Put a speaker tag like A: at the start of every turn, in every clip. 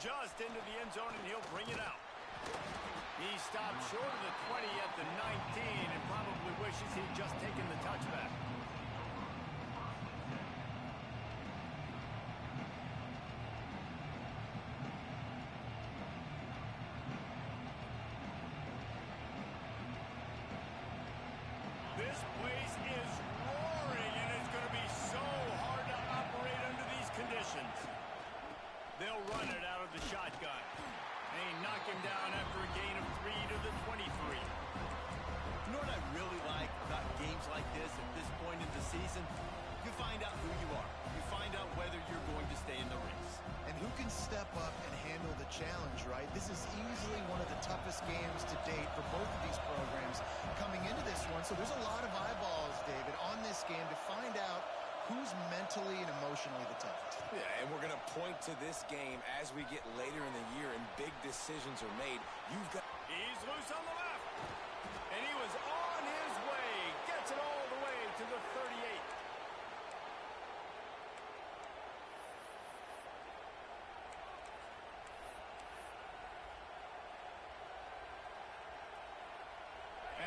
A: just into the end zone, and he'll bring it out. He stopped short of the 20 at the 19 and probably wishes he'd just taken the touchback. This place is roaring, and it's going to be so hard to operate under these conditions. They'll run it out of the shotgun. They knock him down after a gain of 3 to the 23.
B: You know what I really like about games like this at this point in the season? You find out who you are. You find out whether you're going to stay in the race.
C: And who can step up and handle the challenge, right? This is easily one of the toughest games to date for both of these programs coming into this one. So there's a lot of eyeballs, David, on this game to find out who's mentally and emotionally the toughest.
D: Yeah, and we're going to point to this game as we get later in the year and big decisions are made.
A: He's loose on the left. And he was on his way. Gets it all the way to the 38.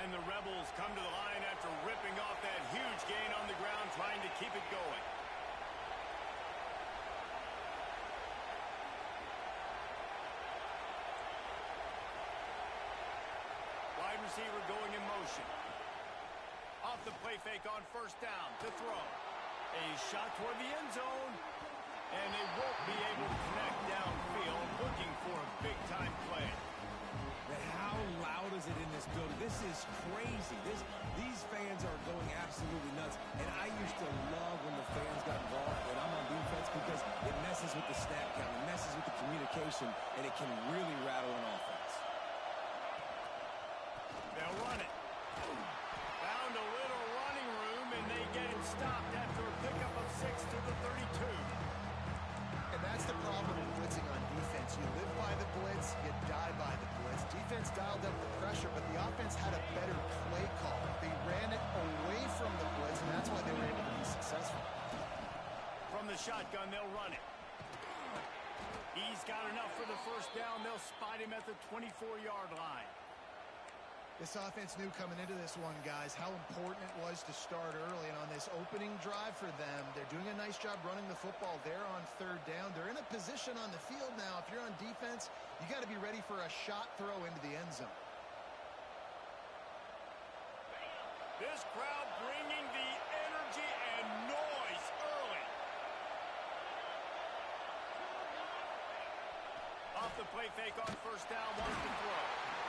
A: And the Rebels come to the line after ripping off that huge gain on the ground, trying to keep it going. Wide receiver going in motion. Off the play fake on first down to throw. A shot toward the end zone. And they won't be able to connect downfield, looking for a big-time play.
D: But how loud is it in this building? This is crazy. These fans are going absolutely nuts. And I used to love when the fans got involved when I'm on defense because it messes with the snap count, it messes with the communication, and it can really rattle an offense.
A: They'll run it. Found a little running room, and they get it stopped after a pickup of 6 to the 32.
C: And that's the problem with blitzing on defense. You live by the blitz, you die by the blitz. Defense dialed up the pressure, but the offense had a better play call. They ran it away from the blitz, and that's why they were able to be successful.
A: From the shotgun, they'll run it. He's got enough for the first down. They'll spot him at the 24-yard line.
C: This offense knew coming into this one, guys, how important it was to start early. And on this opening drive for them, they're doing a nice job running the football. They're on third down. They're in a position on the field now. If you're on defense, you got to be ready for a shot throw into the end zone.
A: This crowd bringing the energy and noise early. Off the play fake on first down, wants to throw.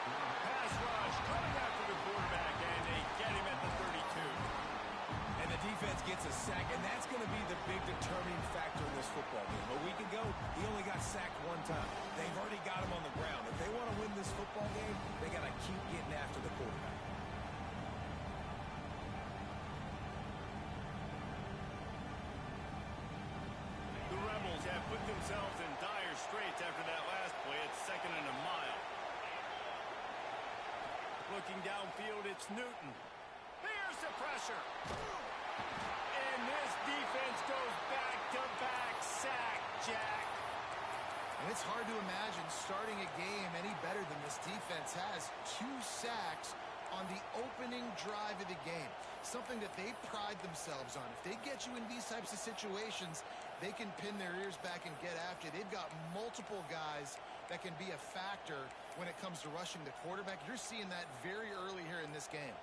A: Pass rush coming after the quarterback, and they get him at the 32.
D: And the defense gets a sack, and that's going to be the big determining factor in this football game. A week ago, he only got sacked one time. They've already got him on the ground. If they want to win this football game, they got to keep getting after the quarterback.
A: The Rebels have put themselves in dire straits after that last play. It's 2nd and a mile. Looking downfield, it's Newton. Here's the pressure. And this defense goes back-to-back sack, Jack.
C: And it's hard to imagine starting a game any better than this defense has. 2 sacks on the opening drive of the game. Something that they pride themselves on. If they get you in these types of situations, they can pin their ears back and get after. They've got multiple guys that can be a factor when it comes to rushing the quarterback. You're seeing that very early here in this game.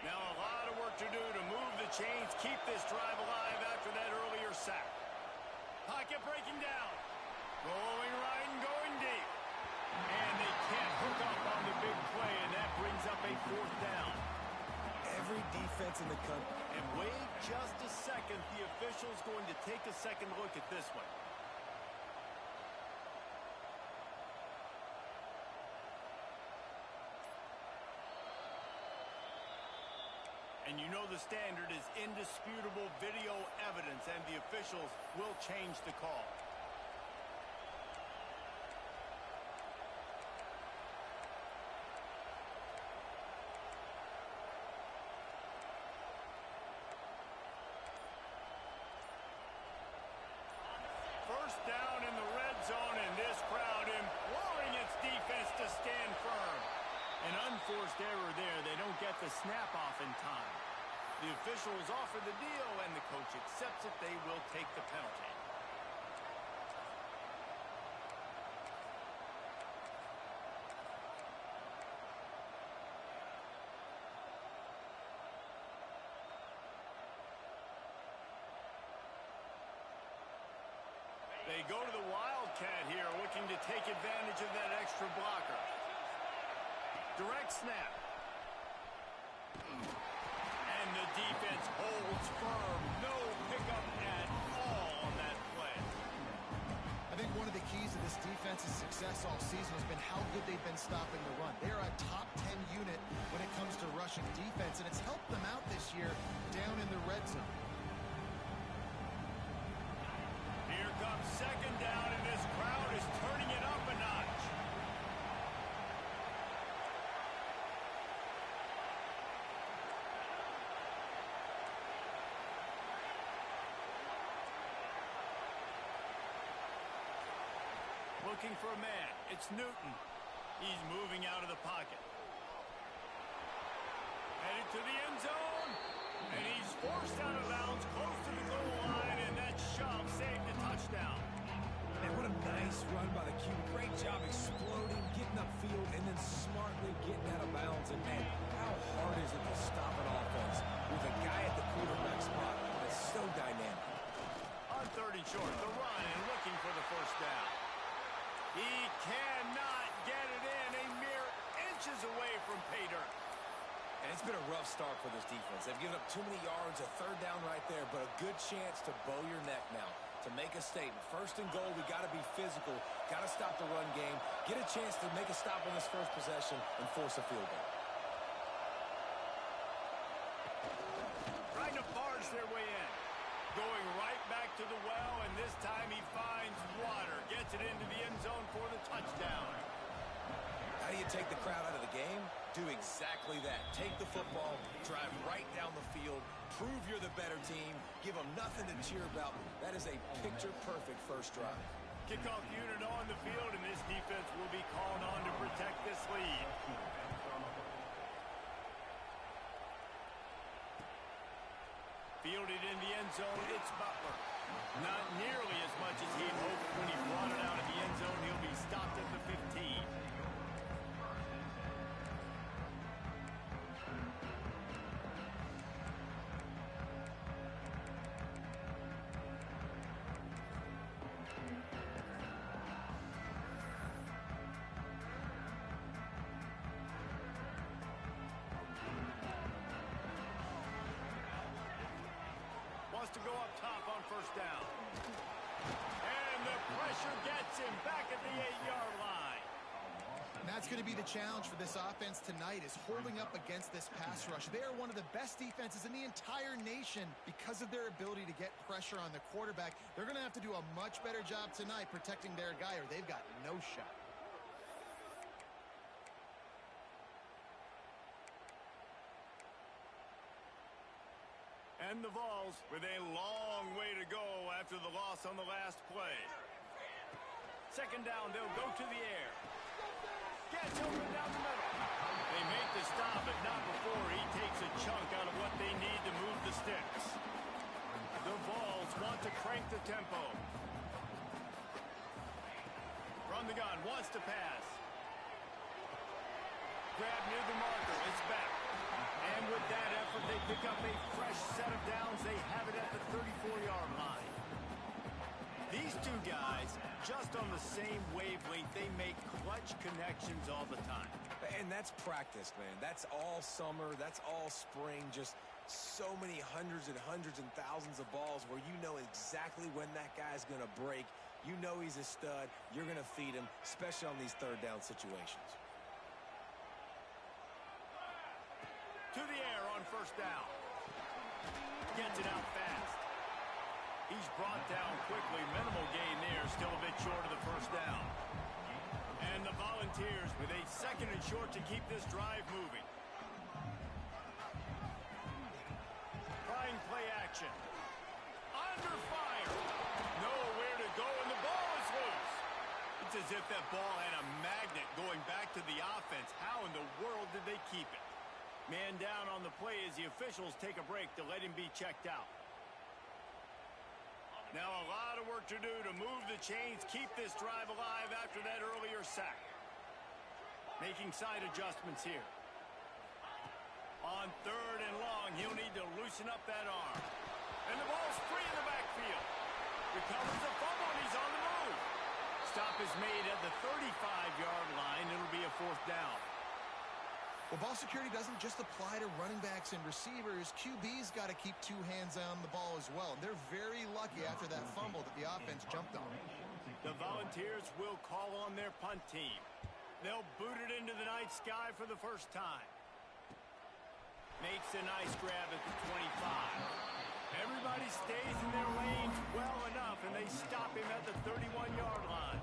A: Now a lot of work to do to move the chains, keep this drive alive after that earlier sack. Pocket breaking down. Going right and going deep. And they can't hook up on the big play, and that brings up a 4th down.
D: Every defense in the country.
A: And wait just a second. The official's going to take a second look at this one. And you know the standard is indisputable video evidence, and the officials will change the call. First down in the red zone, and this crowd imploring its defense to stand firm. An unforced error there. They don't get the snap off in time. The officials offer the deal, and the coach accepts it. They will take the penalty. They go to the Wildcat here, looking to take advantage of that extra blocker. Direct snap. And the defense holds firm. No pickup at all on that play.
C: I think one of the keys to this defense's success all season has been how good they've been stopping the run. They are a top 10 unit when it comes to rushing defense, and it's helped them out this year down in the red zone.
A: Here comes second down, and this crowd is turning it up a notch. Looking for a man. It's Newton. He's moving out of the pocket. Headed to the end zone. And he's forced out of bounds close to the goal line, and that shove saved a touchdown.
D: And what a nice run by the Q. Great job exploding, getting upfield, and then smartly getting out of bounds. And, man, how hard is it to stop an offense with a guy at the quarterback spot that's so dynamic?
A: On 30 short, the run and looking for the first down. He cannot get it in, a mere inches away from pay dirt.
D: And it's been a rough start for this defense. They've given up too many yards, a third down right there, but a good chance to bow your neck now, to make a statement. First and goal, we got to be physical, got to stop the run game, get a chance to make a stop on this first possession, and force a field goal.
A: Trying to barge their way in. Going right back to the well, and this time he finds water. Gets it into the end zone for the touchdown.
D: How do you take the crowd out of the game? Do exactly that. Take the football, drive right down the field, prove you're the better team, give them nothing to cheer about. That is a picture-perfect first drive.
A: Kickoff unit on the field, and this defense will be called on to protect this lead. Fielded in the end zone, it's Butler. Not nearly as much as he'd hoped when he brought it out of the end zone. He'll be stopped at the 15. Wants to go up top on first down. And the pressure gets him back at the 8-yard line.
C: And that's going to be the challenge for this offense tonight, is holding up against this pass rush. They are one of the best defenses in the entire nation because of their ability to get pressure on the quarterback. They're going to have to do a much better job tonight protecting their guy, or they've got no shot.
A: And the Vols with a long way to go after the loss on the last play. Second down, they'll go to the air. Gets open down the middle. They make the stop, but not before he takes a chunk out of what they need to move the sticks. The Vols want to crank the tempo. From the gun, wants to pass. Grab near the marker, it's back. And with that effort, they pick up a fresh set of downs. They have it at the 34-yard line. These two guys, just on the same wavelength, they make clutch connections all the time.
D: And that's practice, man. That's all summer. That's all spring. Just so many hundreds and thousands of balls where you know exactly when that guy's going to break. You know he's a stud. You're going to feed him, especially on these third down situations.
A: To the air on first down. Gets it out fast. He's brought down quickly. Minimal gain there. Still a bit short of the first down. And the Volunteers with a second and short to keep this drive moving. Trying play action. Under fire. Nowhere to go, and the ball is loose.
B: as if that ball had a magnet going back to the offense. How in the world did they keep it?
A: Man down on the play as the officials take a break to let him be checked out. Now a lot of work to do to move the chains, keep this drive alive after that earlier sack. Making side adjustments here. On 3rd and long, he'll need to loosen up that arm. And the ball's free in the backfield. Recovers the fumble, and he's on the move. Stop is made at the 35-yard line. It'll be a 4th down.
C: Well, ball security doesn't just apply to running backs and receivers. QB's got to keep 2 hands on the ball as well. And they're very lucky after that fumble that the offense jumped on.
A: The Volunteers will call on their punt team. They'll boot it into the night sky for the first time. Makes a nice grab at the 25. Everybody stays in their lanes well enough, and they stop him at the 31-yard line.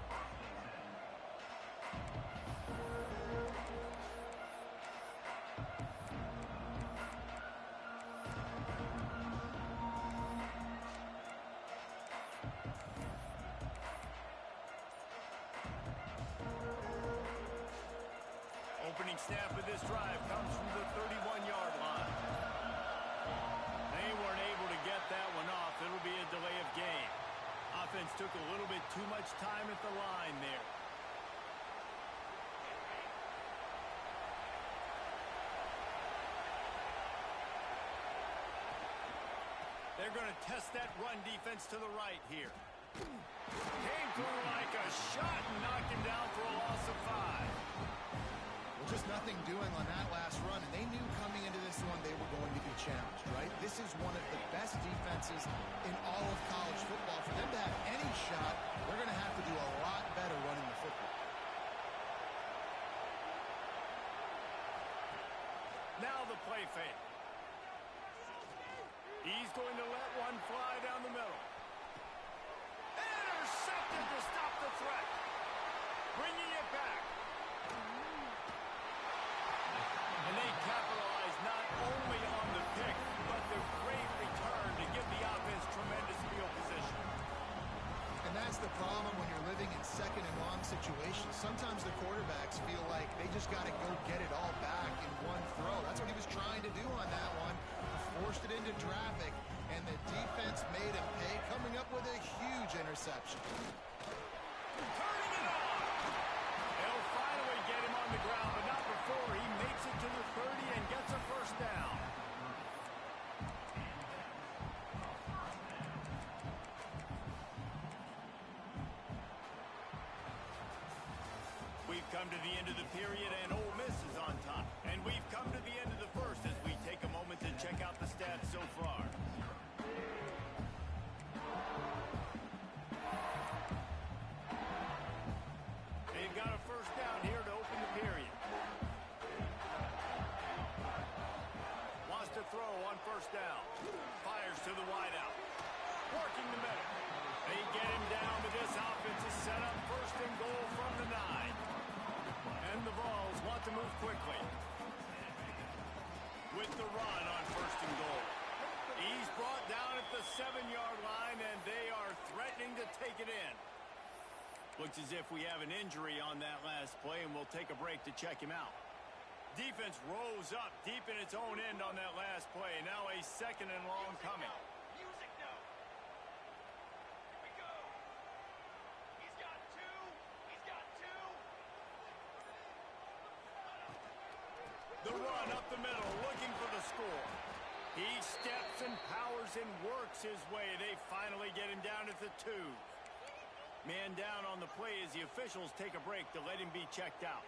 A: Opening snap of this drive comes from the 31-yard line. They weren't able to get that one off. It'll be a delay of game. Offense took a little bit too much time at the line there. They're going to test that run defense to the right here. Came through like a shot and knocked him down for a loss of 5.
C: Just nothing doing on that last run, and they knew coming into this one they were going to be challenged, right? This is one of the best defenses in all of college football. For them to have any shot, they're going to have to do a lot better running the football.
A: Now the play fake. He's going to let one fly down the middle. Intercepted to stop the threat. Bringing it back. And they capitalize not only on the pick, but the great return to give the offense tremendous field position.
C: And that's the problem when you're living in 2nd and long situations. Sometimes the quarterbacks feel like they just got to go get it all back in one throw. That's what he was trying to do on that one. Forced it into traffic, and the defense made him pay, coming up with a huge interception.
A: Turning it on. They'll finally get him on the ground, but not before he makes it to the 30 and gets a 1st down. We've come to the end of the period, and Ole Miss is on top. And we've come to the end of the first as we take a moment to check out the stats so far. They've got a 1st down here to open the period. Wants to throw on 1st down. Fires to the wideout. Working the middle. They get him down, but this offense is set up 1st and goal from the 9. And the Vols want to move quickly. With the run on 1st and goal. He's brought down at the 7-yard line, and they are threatening to take it in. Looks as if we have an injury on that last play, and we'll take a break to check him out. Defense rose up deep in its own end on that last play. Now a 2nd and long coming.
E: Music note. Here we go. He's got 2. He's got 2.
A: The run up the middle, looking for the score. He steps and powers and works his way. They finally get him down at the 2. Man down on the play as the officials take a break to let him be checked out.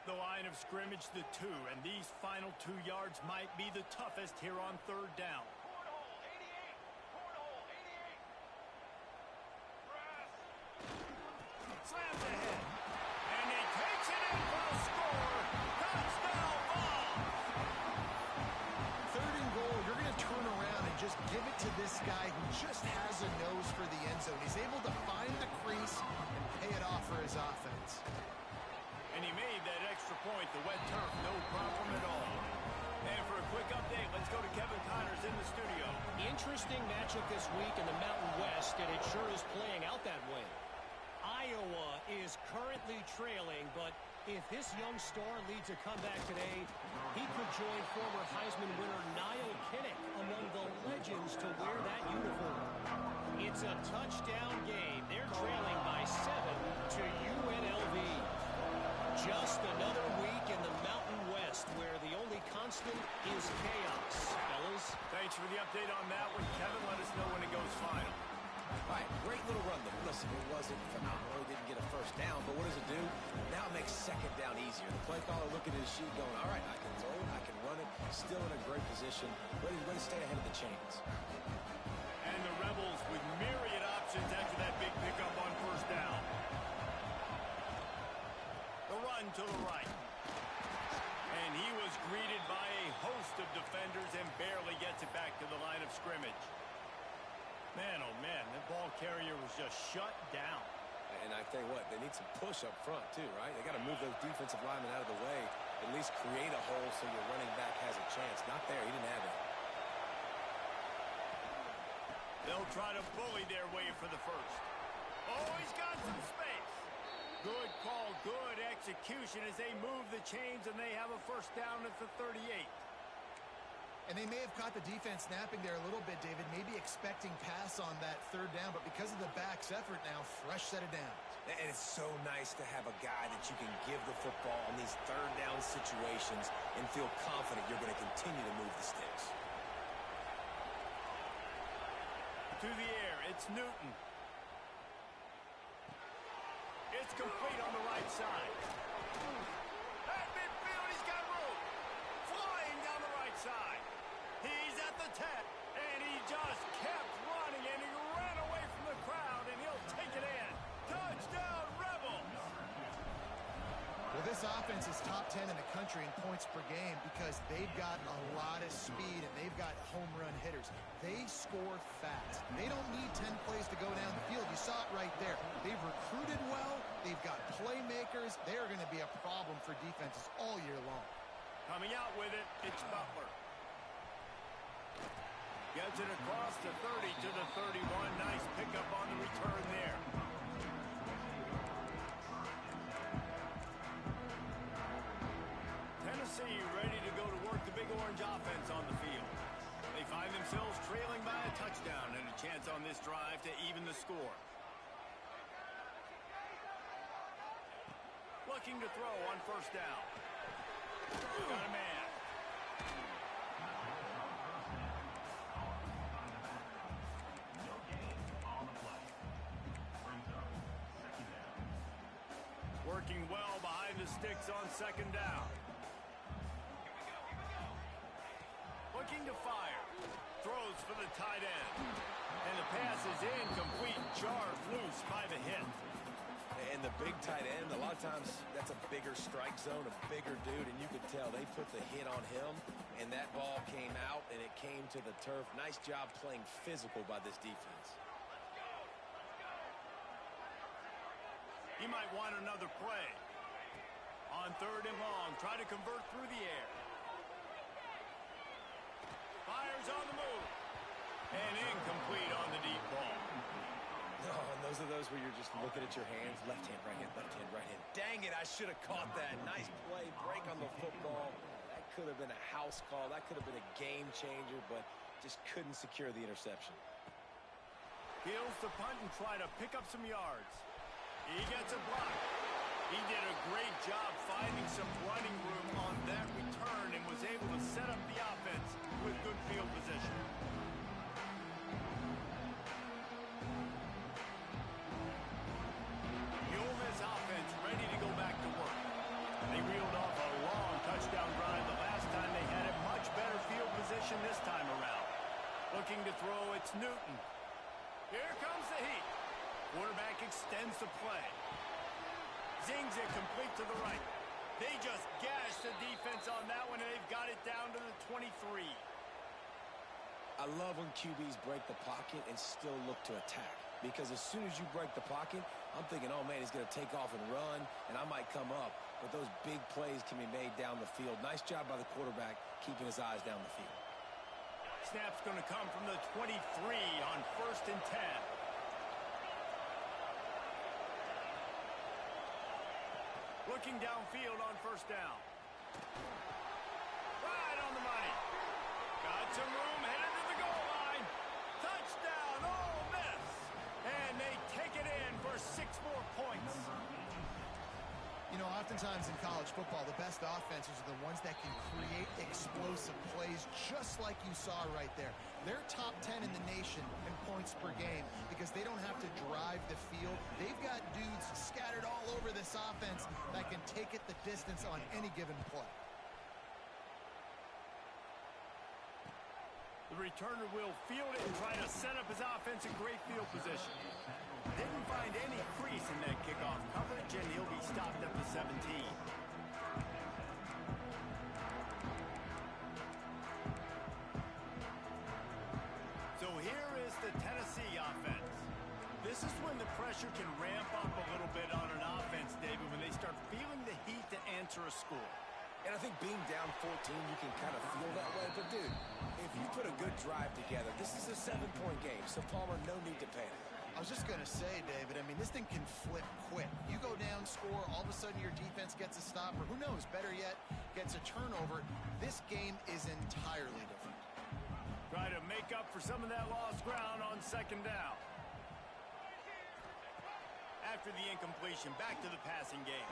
A: The line of scrimmage, the 2, and these final 2 yards might be the toughest here on 3rd down.
E: Cornhole 88. Cornhole 88. Press.
A: Slams ahead. And he takes it in for a score. Touchdown ball.
C: 3rd and goal, you're going to turn around and just give it to this guy who just has a nose for the end zone. He's able to find the crease and pay it off for his offense.
A: And he made that extra point, the wet turf, no problem at all. And for a quick update, let's go to Kevin Connors in the studio.
F: Interest interesting matchup this week in the Mountain West, and it sure is playing out that way. Iowa is currently trailing, but if this young star leads a comeback today, he could join former Heisman winner Niall Kinnick among the legends to wear that uniform. It's a touchdown game. They're trailing by 7 to UNLV. Just another week in the Mountain West where the only constant is chaos. Fellas,
A: Thanks for the update on that one, Kevin. Let us know when it goes final.
D: All right, great little run there. Listen, it wasn't phenomenal. He didn't get a first down, but what does it do? Now it makes second down easier. The play caller looking at his sheet going, all right, I can throw it, I can run it. Still in a great position, ready to stay ahead of the chains.
A: And the Rebels with myriad options after that big pickup on first down. The run to the right. And he was greeted by a host of defenders and barely gets it back to the line of scrimmage. Man, oh man, that ball carrier was just shut down.
D: And I tell you what, they need some push up front too, right? They got to move those defensive linemen out of the way, at least create a hole so your running back has a chance. Not there, he didn't have it.
A: They'll try to bully their way for the first. Oh, he's got some space. Good call, good execution as they move the chains and they have a first down at the 38.
C: And they may have caught the defense snapping there a little bit, David, maybe expecting pass on that third down, but because of the back's effort now, fresh set of downs.
D: And it's so nice to have a guy that you can give the football in these third down situations and feel confident you're going to continue to move the sticks.
A: To the air, it's Newton. It's complete on the right side. At midfield, he's got room. Flying down the right side. He's at the 10, and he just kept running, and he ran away from the crowd, and he'll take it in. Touchdown, Rebels!
C: Well, this offense is top 10 in the country in points per game because they've got a lot of speed and they've got home run hitters. They score fast. They don't need 10 plays to go down the field. You saw it right there. They've recruited well. They've got playmakers. They are going to be a problem for defenses all year long.
A: Coming out with it, it's Butler. Gets it across the 30 to the 31. Nice pickup on the return there. Tennessee ready to go to work the Big Orange offense on the field. They find themselves trailing by a touchdown and a chance on this drive to even the score. Looking to throw on first down. Got a man. Working well behind the sticks on second down. Looking to fire. Throws for the tight end. And the pass is incomplete. Jarred loose by the hit.
D: And the big tight end, a lot of times that's a bigger strike zone, a bigger dude, and you could tell they put the hit on him, and that ball came out, and it came to the turf. Nice job playing physical by this defense.
A: He might want another play. On third and long, try to convert through the air. Fires on the move. And incomplete on the deep ball.
D: Oh, and those are those where you're just looking at your hands. Left hand, right hand, left hand, right hand. Dang it, I should have caught that. Nice play, break on the football. That could have been a house call. That could have been a game changer, but just couldn't secure the interception.
A: Heels to punt and try to pick up some yards. He gets a block. He did a great job finding some running room on that return and was able to set up the offense with good field position. The Ole Miss offense ready to go back to work. They reeled off a long touchdown drive the last time they had it. Much better field position this time around. Looking to throw, it's Newton. Here comes the heat. Quarterback extends the play. Zings it complete to the right. They just gashed the defense on that one, and they've got it down to the 23.
D: I love when QBs break the pocket and still look to attack. Because as soon as you break the pocket, I'm thinking, oh, man, he's going to take off and run, and I might come up. But those big plays can be made down the field. Nice job by the quarterback keeping his eyes down the field.
A: snap's going to come from the 23 on 1st and 10. Looking downfield on 1st down. Right on the money. Got some room, headed to the goal line. Touchdown, Ole Miss. And they take it in for 6 more points.
C: You know, oftentimes in college football, the best offenses are the ones that can create explosive plays, just like you saw right there. They're top 10 in the nation in points per game because they don't have to drive the field. They've got dudes scattered all over this offense that can take it the distance on any given play.
A: The returner will field it and try to set up his offense in great field position. Didn't find any crease in that kickoff coverage, and he'll be stopped at the 17. So here is the Tennessee offense. This is when the pressure can ramp up a little bit on an offense, David, when they start feeling the heat to answer a score.
D: And I think being down 14, you can kind of feel that way. But, dude, if you put a good drive together, this is a 7-point game. So, Palmer, no need to panic.
C: I was just going to say, David, I mean, this thing can flip quick. You go down, score, all of a sudden your defense gets a stop, or who knows, better yet, gets a turnover. This game is entirely different.
A: Try to make up for some of that lost ground on 2nd down. After the incompletion, back to the passing game.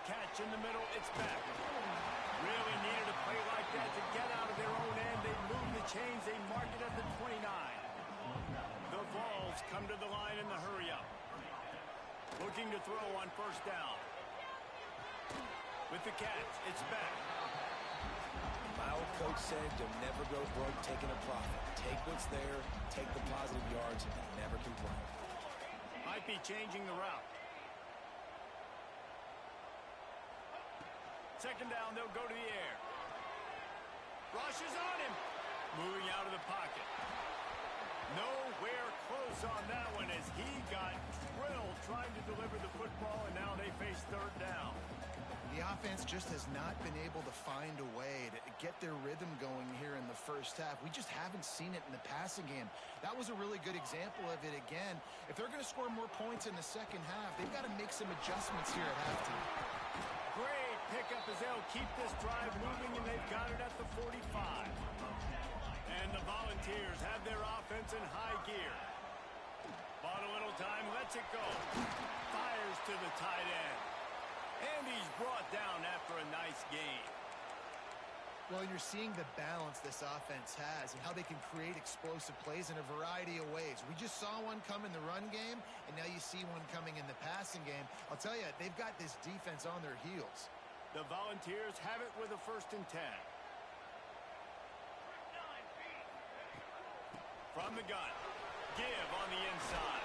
A: Catch in the middle, it's back. Really needed a play like that to get out of their own end. They move the chains, they mark it at the 29. The Vols come to the line in the hurry-up. Looking to throw on 1st down. With the catch, it's back.
D: My old coach said you'll never go broke taking a profit. Take what's there, take the positive yards, and never complain.
A: Might be changing the route. 2nd down, they'll go to the air. Rushes on him. Moving out of the pocket. Nowhere close on that one as he got drilled trying to deliver the football, and now they face 3rd down.
C: The offense just has not been able to find a way to get their rhythm going here in the 1st half. We just haven't seen it in the passing game. That was a really good example of it again. If they're going to score more points in the 2nd half, they've got to make some adjustments here at halftime.
A: Great pickup as they'll keep this drive moving, and they've got it at the 45. And the Volunteers have their offense in high gear. Bought a little time, lets it go. Fires to the tight end. And he's brought down after a nice gain.
C: Well, you're seeing the balance this offense has and how they can create explosive plays in a variety of ways. We just saw one come in the run game, and now you see one coming in the passing game. I'll tell you, they've got this defense on their heels.
A: The Volunteers have it with a 1st and 10. From the gun. Give on the inside.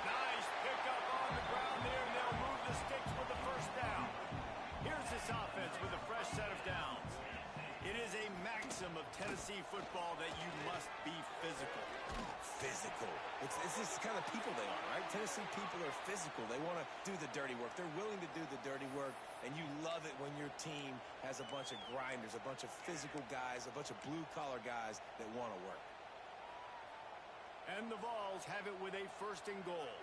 A: Nice pickup on the ground there, and they'll move the sticks with the 1st down. Here's this offense with a fresh set of downs. It is a maxim of Tennessee football that you must be physical.
D: Physical. It's this kind of people they are, right? Tennessee people are physical. They want to do the dirty work. They're willing to do the dirty work, and you love it when your team has a bunch of grinders, a bunch of physical guys, a bunch of blue-collar guys that want to work.
A: And the Vols have it with a 1st and goal.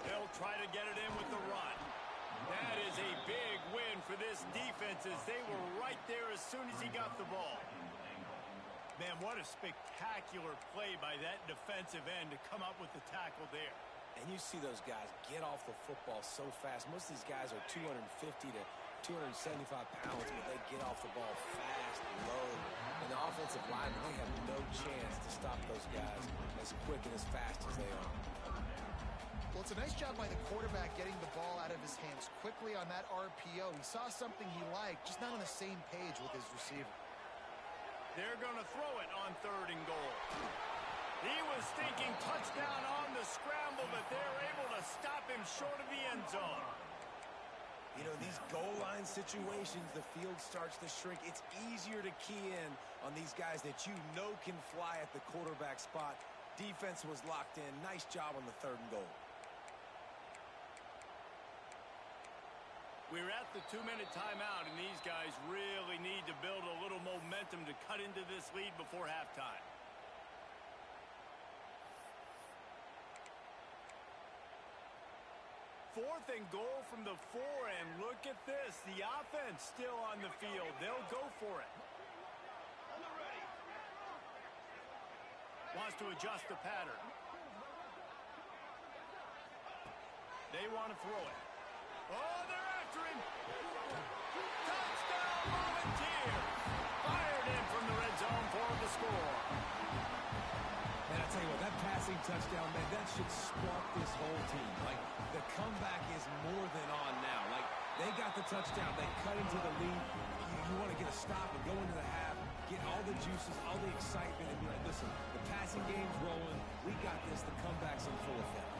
A: They'll try to get it in with the run. That is a big win for this defense as they were right there as soon as he got the ball. Man, what a spectacular play by that defensive end to come up with the tackle there.
D: And you see those guys get off the football so fast. Most of these guys are 250 to 275 pounds, but they get off the ball fast, low. And the offensive linemen, they have no chance to stop those guys as quick and as fast as they are.
C: Well, it's a nice job by the quarterback getting the ball out of his hands quickly on that RPO. He saw something he liked, just not on the same page with his receiver.
A: They're going to throw it on 3rd and goal. He was thinking touchdown on the scramble, but they're able to stop him short of the end zone.
D: You know, these goal line situations, the field starts to shrink. It's easier to key in on these guys that you know can fly at the quarterback spot. Defense was locked in. Nice job on the 3rd and goal.
A: We're at the 2-minute timeout, and these guys really need to build a little momentum to cut into this lead before halftime. Fourth and goal from the 4, and look at this. The offense still on the field. They'll go for it.
E: On the ready.
A: Wants to adjust the pattern. They want to throw it. Oh, they're after him. Touchdown, Volunteers. Fired in from the red zone for the score.
D: And I tell you what, that passing touchdown, man, that should spark this whole team. Like, the comeback is more than on now. Like, they got the touchdown. They cut into the lead. You want to get a stop and go into the half, get all the juices, all the excitement, and be like, listen, the passing game's rolling. We got this. The comeback's in full effect.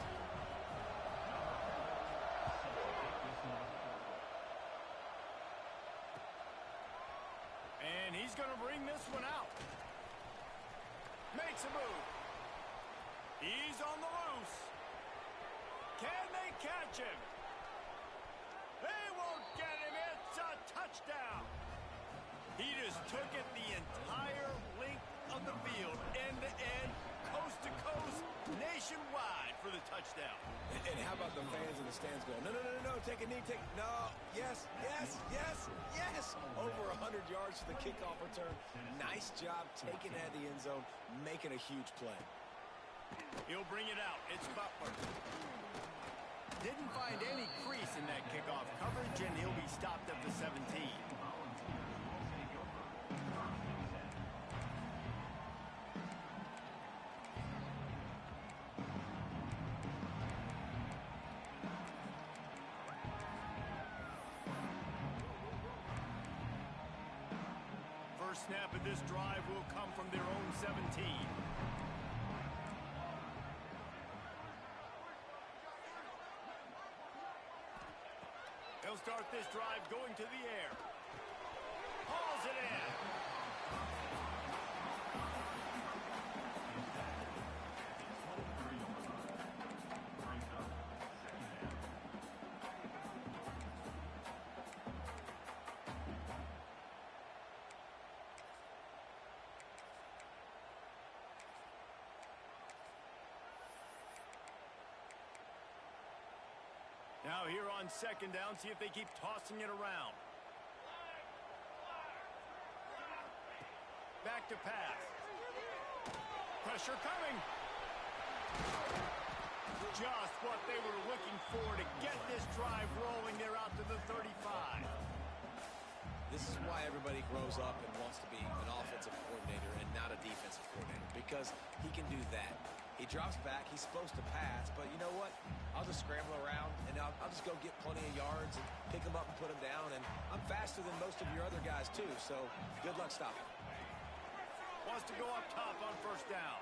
A: And he's going to bring this one out. Makes a move. He's on the loose. Can they catch him? They won't get him. It's a touchdown. He just took it the entire length of the field, end to end, coast to coast, nationwide for the touchdown.
D: And how about the fans in the stands going, no, no, no, no, take a knee, no, yes, yes, yes, yes. Over 100 yards to the kickoff return. Nice job taking it out of the end zone, making a huge play.
A: He'll bring it out. It's Butler. Didn't find any crease in that kickoff coverage, and he'll be stopped at the 17. First snap of this drive will come from their own 17. They'll start this drive going to the air. Hauls it in. Now here on second down, see if they keep tossing it around. Back to pass. Pressure coming. Just what they were looking for to get this drive rolling. They're out to the 35.
G: This is why everybody grows up and wants to be an offensive coordinator and not a defensive coordinator, because he can do that. He drops back. He's supposed to pass, but you know what? I'll just scramble around, and I'll just go get plenty of yards and pick them up and put them down, and I'm faster than most of your other guys, too, so good luck stopping.
A: Wants to go up top on first down.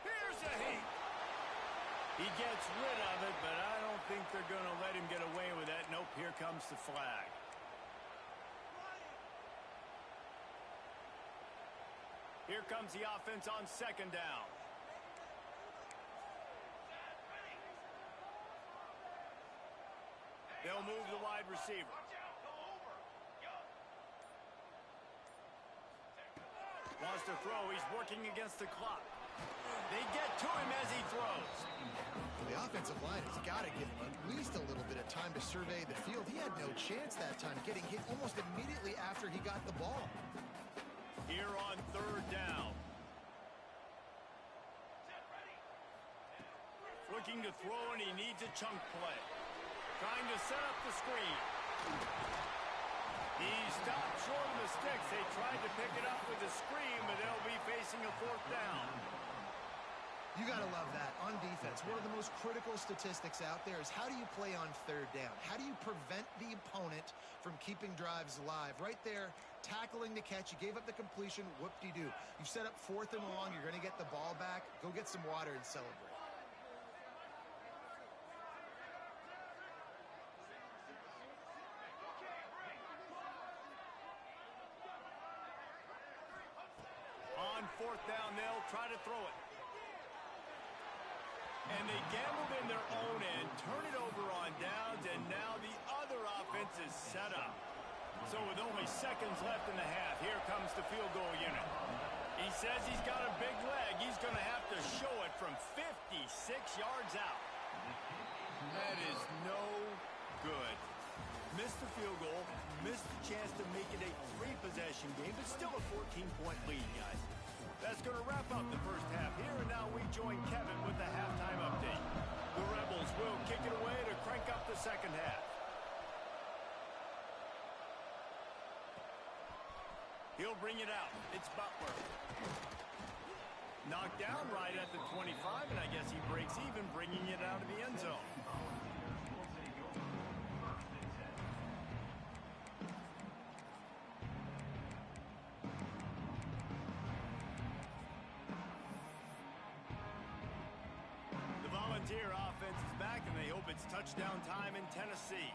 A: Here's a heat. He gets rid of it, but I don't think they're going to let him get away with that. Nope, here comes the flag. Here comes the offense on second down. They'll move the wide receiver. Wants to throw. He's working against the clock. They get to him as he throws.
C: The offensive line has got to give him at least a little bit of time to survey the field. He had no chance that time, getting hit almost immediately after he got the ball.
A: Here on third down. Looking to throw, and he needs a chunk play. Trying to set up the screen. He stopped short of the sticks. They tried to pick it up with a screen, but they'll be facing a fourth down.
C: You got to love that on defense. One of the most critical statistics out there is how do you play on third down? How do you prevent the opponent from keeping drives alive? Right there, tackling the catch. You gave up the completion. Whoop-de-doo. You've set up fourth and long. You're going to get the ball back. Go get some water and celebrate. On fourth down, they'll try to throw it.
A: And they gambled in their own end, turn it over on downs, and now the other offense is set up. So with only seconds left in the half, here comes the field goal unit. He says he's got a big leg. He's going to have to show it from 56 yards out. That is no good. Missed the field goal, missed the chance to make it a three-possession game, but still a 14-point lead, guys. That's going to wrap up the first half here, and now we join Kevin with the halftime update. The Rebels will kick it away to crank up the second half. He'll bring it out. It's Butler. Knocked down right at the 25, and I guess he breaks even, bringing it out of the end zone. The Volunteer offense is back, and they hope it's touchdown time in Tennessee.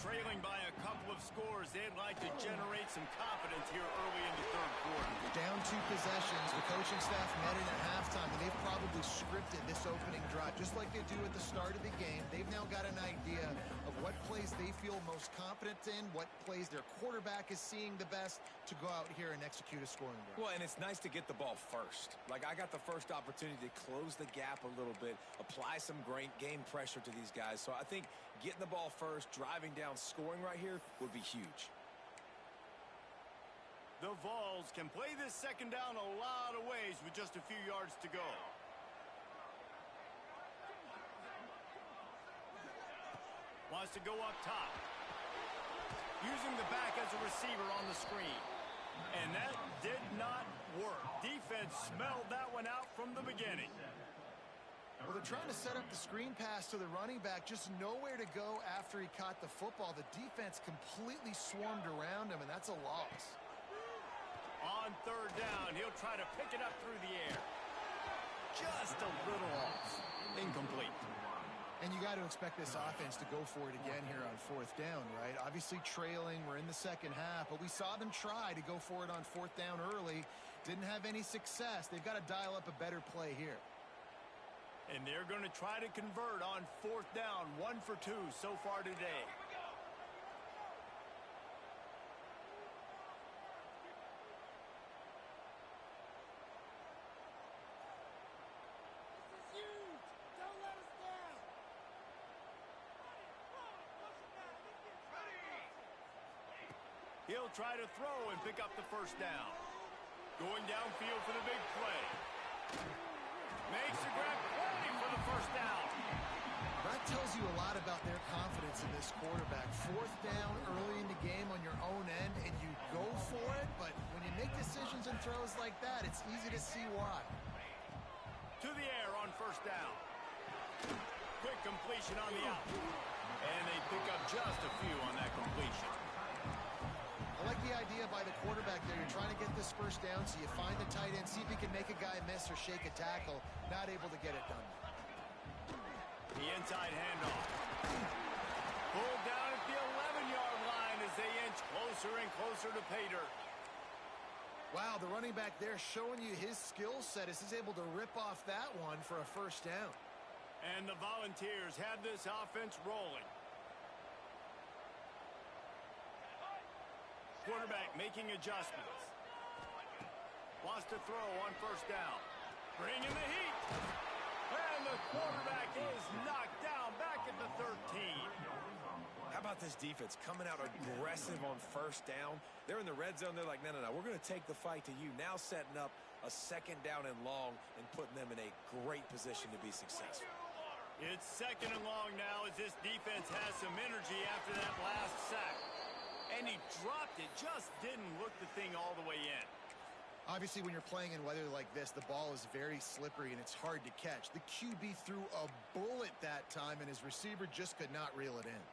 A: Trailing by a couple of scores, they'd like to generate some confidence here early in the third quarter.
C: Down 2 possessions. The coaching staff met in at halftime, and they've probably scripted this opening drive. Just like they do at the start of the game, they've now got an idea of what plays they feel most confident in, what plays their quarterback is seeing the best to go out here and execute a scoring drive.
D: Well, and it's nice to get the ball first. Like, I got the first opportunity to close the gap a little bit, apply some great game pressure to these guys. So I think getting the ball first, driving down, scoring right here would be huge.
A: The Vols can play this second down a lot of ways with just a few yards to go. Wants to go up top. Using the back as a receiver on the screen. And that did not work. Defense smelled that one out from the beginning.
C: Well, they're trying to set up the screen pass to the running back, just nowhere to go after he caught the football. The defense completely swarmed around him, and that's a loss.
A: On third down, he'll try to pick it up through the air. Just a little off. Incomplete.
C: And you got to expect this offense to go for it again here on fourth down, right? Obviously trailing, we're in the second half, but we saw them try to go for it on fourth down early. Didn't have any success. They've got to dial up a better play here.
A: And they're going to try to convert on fourth down. 1 for 2 so far today. He'll try to throw and pick up the first down. Going downfield for the big play. Makes the grab, plenty for the first down.
C: That tells you a lot about their confidence in this quarterback. Fourth down early in the game on your own end, and you go for it, but when you make decisions and throws like that, it's easy to see why.
A: To the air on first down. Quick completion on the out. And they pick up just a few on that completion.
C: I like the idea by the quarterback there. You're trying to get this first down, so you find the tight end, see if he can make a guy miss or shake a tackle. Not able to get it done.
A: The inside handoff. Pulled down at the 11-yard line as they inch closer and closer to pay dirt.
C: Wow, the running back there showing you his skill set as he's able to rip off that one for a first down.
A: And the Volunteers have this offense rolling. Quarterback making adjustments. Wants to throw on first down. Bringing the heat. And the quarterback is knocked down back at the 13.
D: How about this defense coming out aggressive on first down? They're in the red zone. They're like, no, we're going to take the fight to you. Now setting up a second down and long and putting them in a great position to be successful.
A: It's second and long now as this defense has some energy after that last sack. And he dropped it, just didn't look the thing all the way in.
C: Obviously, when you're playing in weather like this, the ball is very slippery and it's hard to catch. The QB threw a bullet that time, and his receiver just could not reel it in.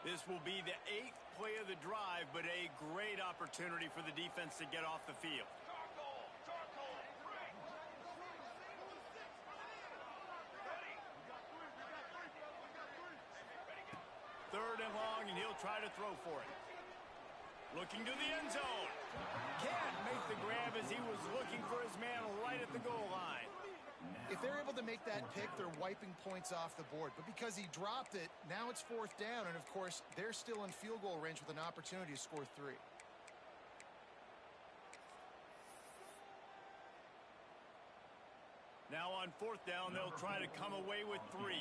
A: This will be the 8th play of the drive, but a great opportunity for the defense to get off the field. Third and long, and he'll try to throw for it. Looking to the end zone. Can't make the grab as he was looking for his man right at the goal line.
C: If they're able to make that pick, they're wiping points off the board. But because he dropped it, now it's 4th down. And, of course, they're still in field goal range with an opportunity to score 3.
A: Now on 4th down, they'll try to come away with 3.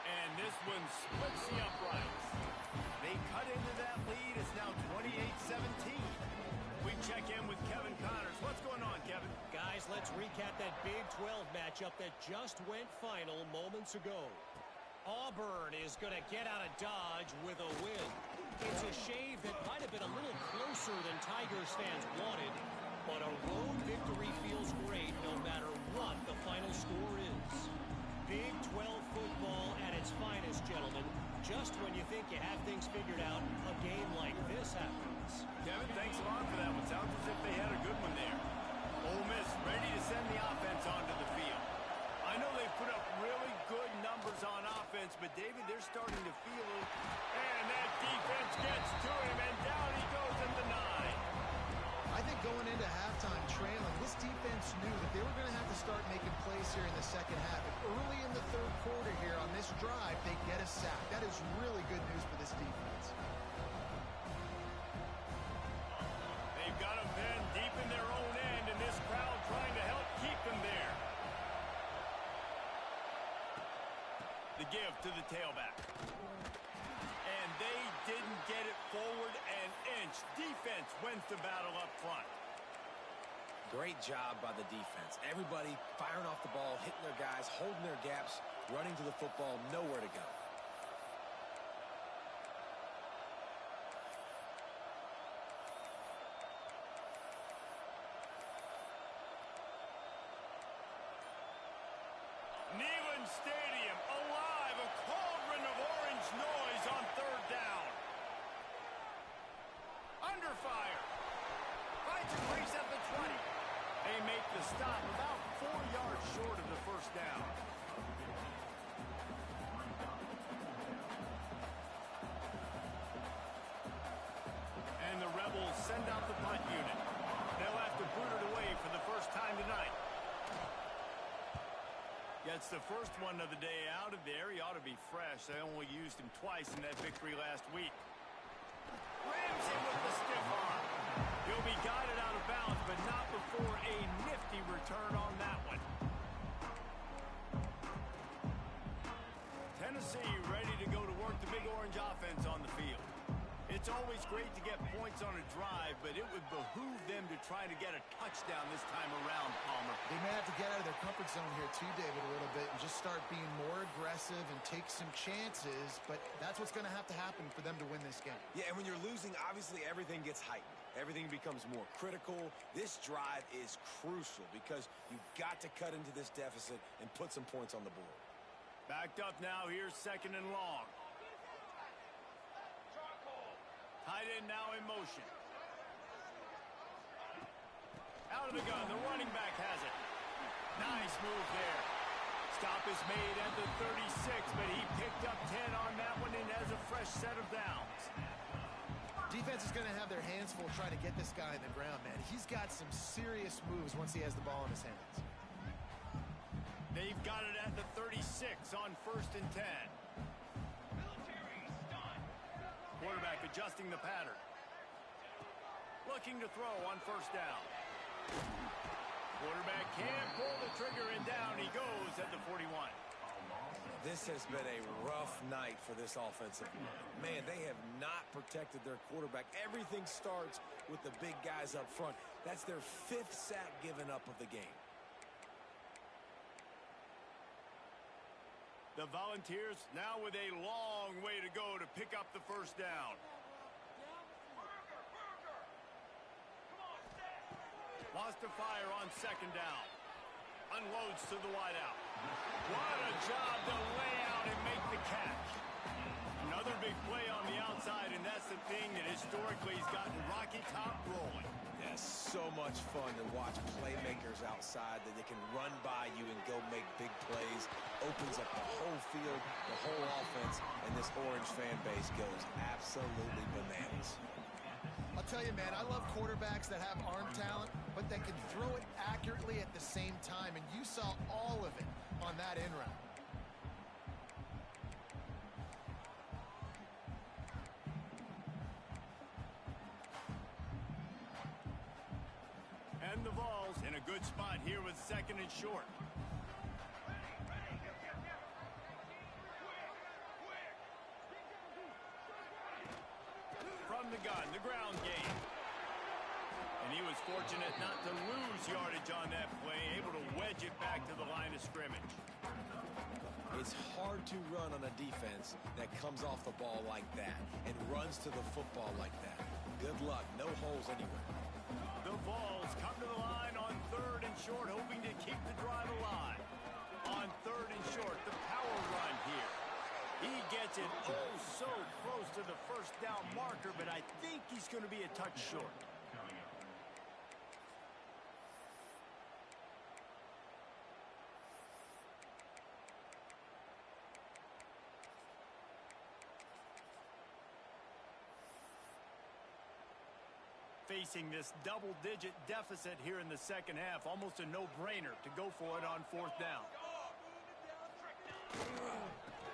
A: And this one splits the uprights. They cut into that lead. It's now 28-17. We check in with Kevin Connors. What's going on, Kevin?
F: Guys, let's recap that Big 12 matchup that just went final moments ago. Auburn is going to get out of Dodge with a win. It's a shave that might have been a little closer than Tigers fans wanted, but a road victory feels great no matter what the final score is. Big 12 football at its finest, gentlemen. Just when you think you have things figured out, a game like this happens.
A: Kevin, thanks a lot for that one. Sounds as if they had a good one there. Ole Miss ready to send the offense onto the field. I know they've put up really good numbers on offense, but, David, they're starting to feel it. And that defense gets to him, and down he goes in the 9.
C: I think going into halftime trailing, this defense knew that they were going to have to start making plays here in the second half. And early in the 3rd quarter here on this drive, they get a sack. That is really good news for this defense.
A: They've got them then deep in their own end, and this crowd trying to help keep them there. The give to the tailback. And they didn't get it forward an inch. Defense wins the battle up front.
G: Great job by the defense. Everybody firing off the ball, hitting their guys, holding their gaps, running to the football, nowhere to go.
A: Neyland Stadium alive, a cauldron of orange noise on 3rd down. Under fire. Finds a crease at the 20. They make the stop about 4 yards short of the 1st down. And the Rebels send out the punt unit. They'll have to boot it away for the first time tonight. Gets the first one of the day out of there. He ought to be fresh. They only used him twice in that victory last week. Rams him with the stiff arm. He'll be guided out of bounds, but not before a nifty return on that one. Tennessee ready to go to work the Big Orange offense on the field. It's always great to get points on a drive, but it would behoove them to try to get a touchdown this time around, Palmer.
C: They may have to get out of their comfort zone here too, David, a little bit, and just start being more aggressive and take some chances, but that's what's going to have to happen for them to win this game.
D: Yeah, and when you're losing, obviously everything gets heightened. Everything becomes more critical. This drive is crucial because you've got to cut into this deficit and put some points on the board.
A: Backed up now. Here's 2nd and long. Tight end now in motion. Out of the gun. The running back has it. Nice move there. Stop is made at the 36, but he picked up 10 on that one and has a fresh set of downs.
C: Defense is going to have their hands full trying to get this guy in the ground, man. He's got some serious moves once he has the ball in his hands.
A: They've got it at the 36 on 1st and 10. Quarterback adjusting the pattern. Looking to throw on 1st down. Quarterback can't pull the trigger, and down he goes at the 41.
G: This has been a rough night for this offensive line. Man, they have not protected their quarterback. Everything starts with the big guys up front. That's their 5th sack given up of the game.
A: The Volunteers now with a long way to go to pick up the 1st down. Wants to fire on 2nd down. Unloads to the wideout. What a job to lay out and make the catch. Another big play on the outside, and that's the thing that historically has gotten Rocky Top rolling.
G: Yeah, so much fun to watch playmakers outside that they can run by you and go make big plays. Opens up the whole field, the whole offense, and this Orange fan base goes absolutely bananas.
C: I'll tell you, man, I love quarterbacks that have arm talent, but that can throw it accurately at the same time, and you saw all of it on that end route.
A: And the Vols in a good spot here with 2nd and short. From the gun, the ground game. And he was fortunate not to lose yardage on that play, able to wedge it back to the line of scrimmage.
G: It's hard to run on a defense that comes off the ball like that and runs to the football like that. Good luck. No holes anywhere.
A: The Vols come to the line on 3rd and short, hoping to keep the drive alive. On 3rd and short, the power run here. He gets it oh so close to the first down marker, but I think he's going to be a touch short. Facing this double-digit deficit here in the 2nd half, almost a no-brainer to go for it on 4th down.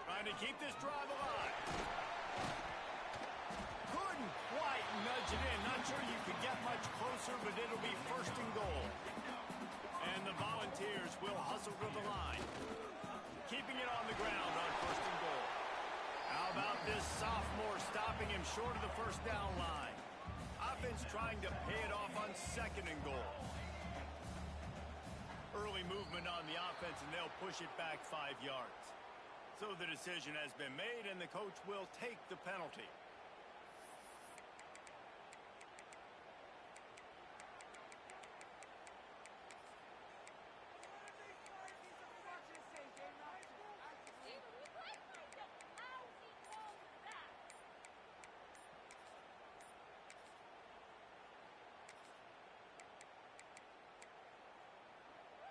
A: Trying to keep this drive alive. Couldn't quite nudge it in. Not sure you could get much closer, but it'll be 1st and goal. And the Volunteers will hustle to the line. Keeping it on the ground on 1st and goal. How about this sophomore stopping him short of the 1st down line? Offense trying to pay it off on 2nd and goal. Early movement on the offense, and they'll push it back 5 yards. So the decision has been made, and the coach will take the penalty.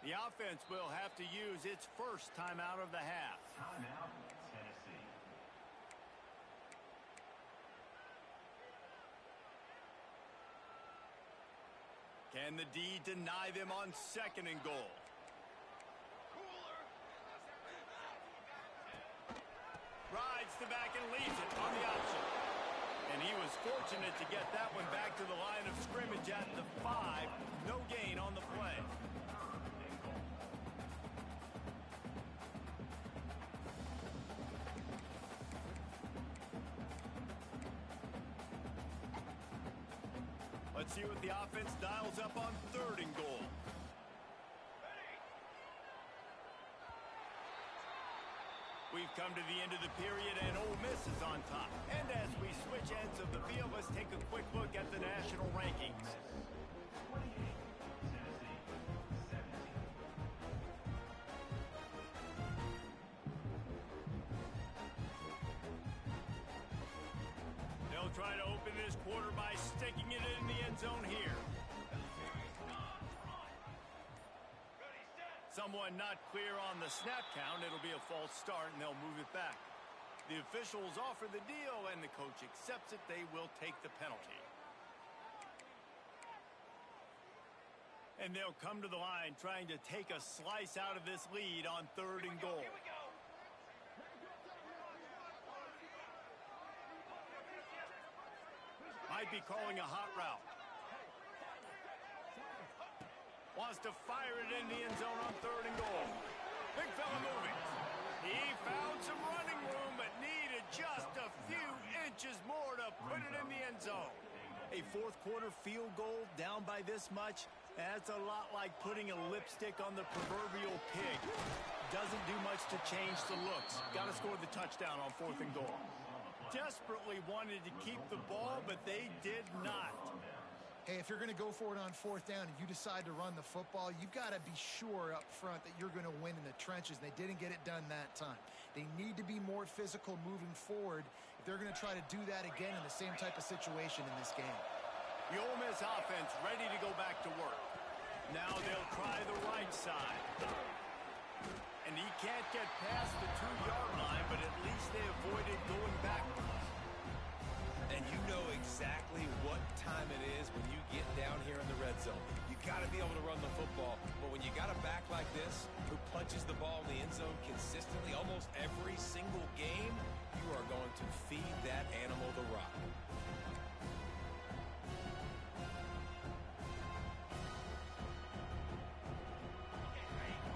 A: The offense will have to use its first timeout of the half.
E: Timeout, Tennessee.
A: Can the D deny them on 2nd and goal? Rides the back and leaves it on the option. And he was fortunate to get that one back to the line of scrimmage at the 5. No gain on the play. Let's see what the offense dials up on 3rd and goal. We've come to the end of the period, and Ole Miss is on top. And as we switch ends of the field, let's take a quick look at the national rankings. They'll try to open this quarter by sticking it in the end zone here. Someone not clear on the snap count. It'll be a false start, and they'll move it back. The officials offer the deal, and the coach accepts it. They will take the penalty. And they'll come to the line trying to take a slice out of this lead on 3rd and goal. Might be calling a hot route. Wants to fire it in the end zone on 3rd and goal. Big fella moving. He found some running room, but needed just a few inches more to put it in the end zone. A 4th quarter field goal down by this much, that's a lot like putting a lipstick on the proverbial pig. Doesn't do much to change the looks. Got to score the touchdown on 4th and goal. Desperately wanted to keep the ball, but they did not.
C: Hey, if you're going to go for it on 4th down and you decide to run the football, you've got to be sure up front that you're going to win in the trenches. They didn't get it done that time. They need to be more physical moving forward if they're going to try to do that again in the same type of situation in this game.
A: The Ole Miss offense ready to go back to work. Now they'll try the right side. And he can't get past the 2-yard line, but at least they avoided going backwards.
G: And you know exactly what time it is when you get down here in the red zone. You got to be able to run the football. But when you got a back like this who punches the ball in the end zone consistently almost every single game, you are going to feed that animal the rock.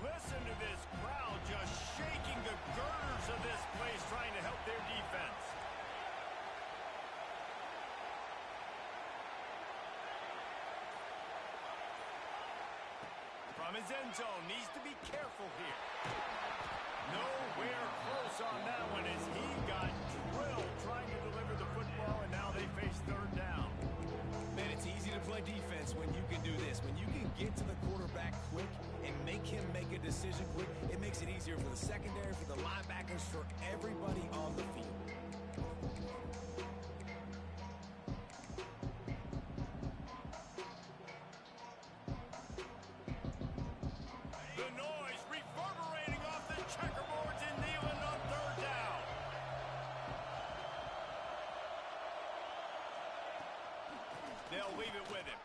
A: Listen to this crowd just shaking the girders of this place trying to help their defense. From his end zone, needs to be careful here. Nowhere close on that one as he got drilled trying to deliver the football, and now they face third down.
G: Man, it's easy to play defense when you can do this. When you can get to the quarterback quick and make him make a decision quick, it makes it easier for the secondary, for the linebackers, for everybody on the field.
A: The noise reverberating off the checkerboards in Neyland on third down. They'll leave it with him.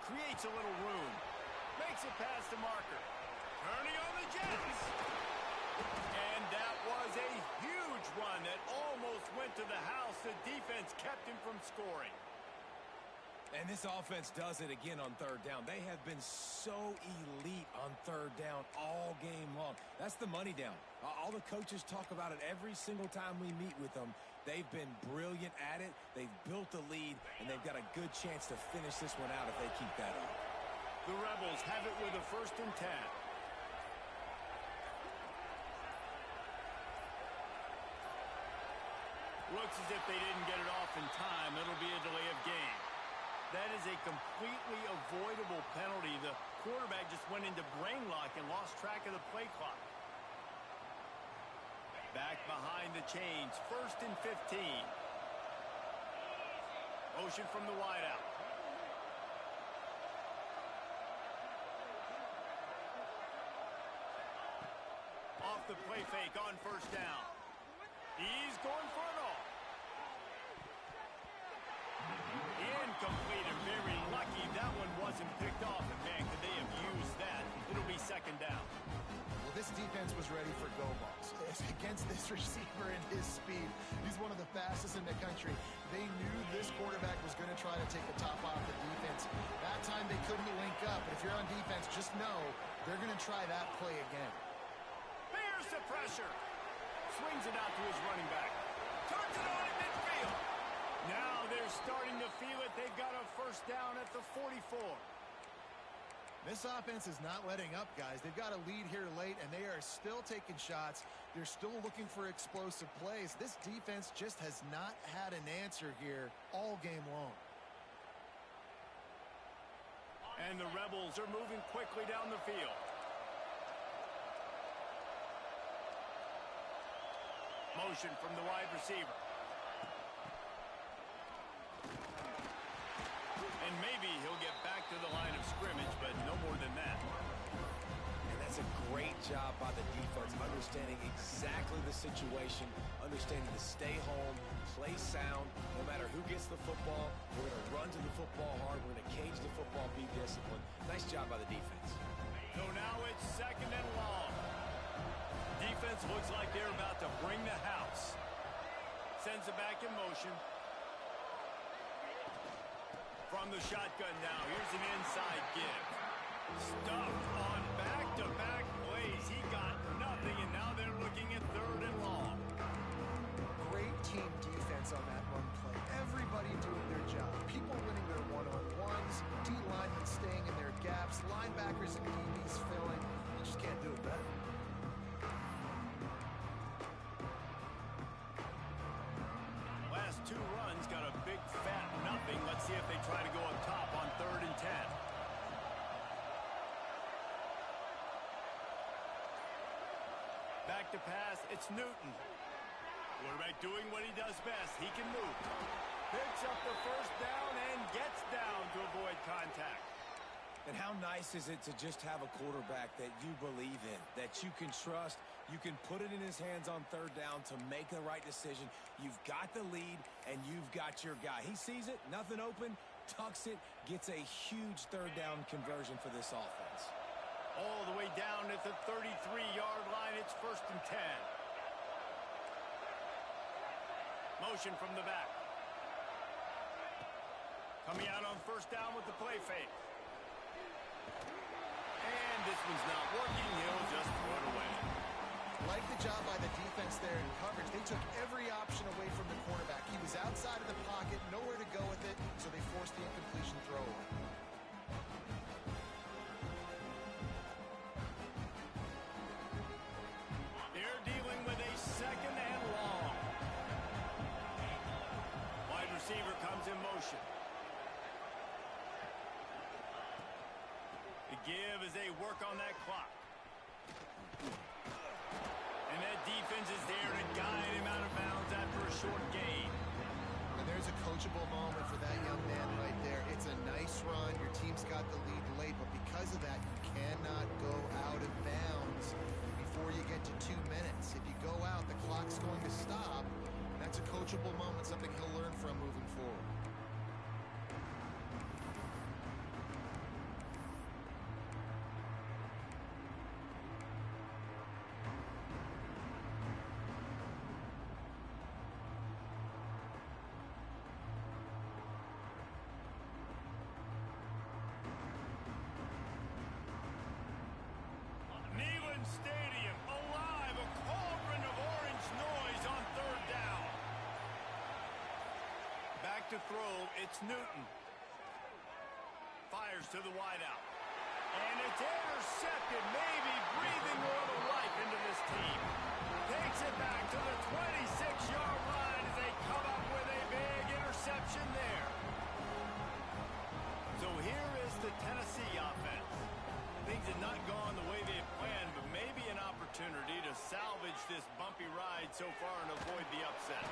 A: Creates a little room. Makes it past the marker. Turning on the Jets. And that was a huge run that almost went to the house. The defense kept him from scoring.
G: And this offense does it again on third down. They have been so elite on third down all game long. That's the money down. All the coaches talk about it every single time we meet with them. They've been brilliant at it. They've built the lead, and they've got a good chance to finish this one out if they keep that up.
A: The Rebels have it with a 1st and 10. Looks as if they didn't get it off in time. It'll be a delay of game. That is a completely avoidable penalty. The quarterback just went into brain lock and lost track of the play clock. Back behind the chains, 1st and 15. Motion from the wideout. Off the play fake on 1st down. He's going for it all. Incomplete and very lucky that one wasn't picked off. And man, could they have used that? It'll be 2nd down.
C: Well, this defense was ready for go balls. Against this receiver and his speed, he's one of the fastest in the country. They knew this quarterback was going to try to take the top off the defense. That time they couldn't link up. But if you're on defense, just know they're going to try that play again.
A: Bears the pressure. Swings it out to his running back. Turns it on at midfield. Now they're starting to feel it. They've got a 1st down at the 44.
C: This offense is not letting up, guys. They've got a lead here late, and they are still taking shots. They're still looking for explosive plays. This defense just has not had an answer here all game long.
A: And the Rebels are moving quickly down the field. Motion from the wide receiver. And maybe he'll get back to the line of scrimmage, but no more than that.
G: And that's a great job by the defense, understanding exactly the situation, understanding to stay home, play sound. No matter who gets the football, we're going to run to the football hard. We're going to cage the football, be disciplined. Nice job by the defense.
A: So now it's 2nd and long. Defense looks like they're about to bring the house. Sends it back in motion. From the shotgun now, here's an inside give. Stuffed on back-to-back plays. He got nothing, and now they're looking at 3rd and long.
C: Great team defense on that run play. Everybody doing their job. People winning their one-on-ones, D-linemen staying in their gaps, linebackers and DBs filling. You just can't do it better.
A: Last 2 runs got a big fat nothing. Let's see if they try to go up top on 3rd and 10. Back to pass, it's Newton. Quarterback doing what he does best. He can move. Picks up the first down and gets down to avoid contact.
D: And how nice is it to just have a quarterback that you believe in, that you can trust, you can put it in his hands on third down to make the right decision. You've got the lead, and you've got your guy. He sees it, nothing open, tucks it, gets a huge third down conversion for this offense.
A: All the way down at the 33-yard line, it's 1st and 10. Motion from the back. Coming out on 1st down with the play fake. And this one's not working. He'll just throw it away.
C: Like the job by the defense there in coverage. They took every option away from the quarterback. He was outside of the pocket, nowhere to go with it, so they forced the incompletion throw away.
A: They're dealing with a 2nd and long. Wide receiver comes in motion. The give as they work on that clock. And that defense is there to guide him out of bounds after a short gain.
C: And there's a coachable moment for that young man right there. It's a nice run. Your team's got the lead late, but because of that, you cannot go out of bounds before you get to 2 minutes. If you go out, the clock's going to stop. That's a coachable moment, something he'll learn from moving forward.
A: Stadium alive, a cauldron of orange noise on 3rd down. Back to throw, it's Newton. Fires to the wideout. And it's intercepted, maybe breathing a little life into this team. Takes it back to the 26-yard line as they come up with a big interception there. So here is the Tennessee offense. Things have not gone the way they had planned, but maybe an opportunity to salvage this bumpy ride so far and avoid the upset.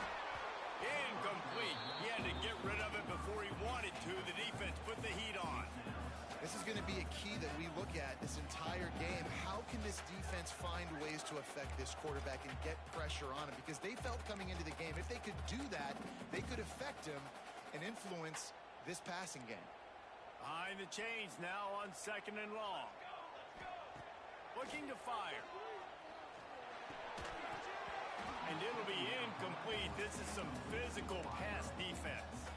A: Incomplete. He had to get rid of it before he wanted to. The defense put the heat on.
C: This is going to be a key that we look at this entire game. How can this defense find ways to affect this quarterback and get pressure on him? Because they felt coming into the game, if they could do that, they could affect him and influence this passing game.
A: Behind the chains now on 2nd and long. Looking to fire. And it'll be incomplete. This is some physical pass defense.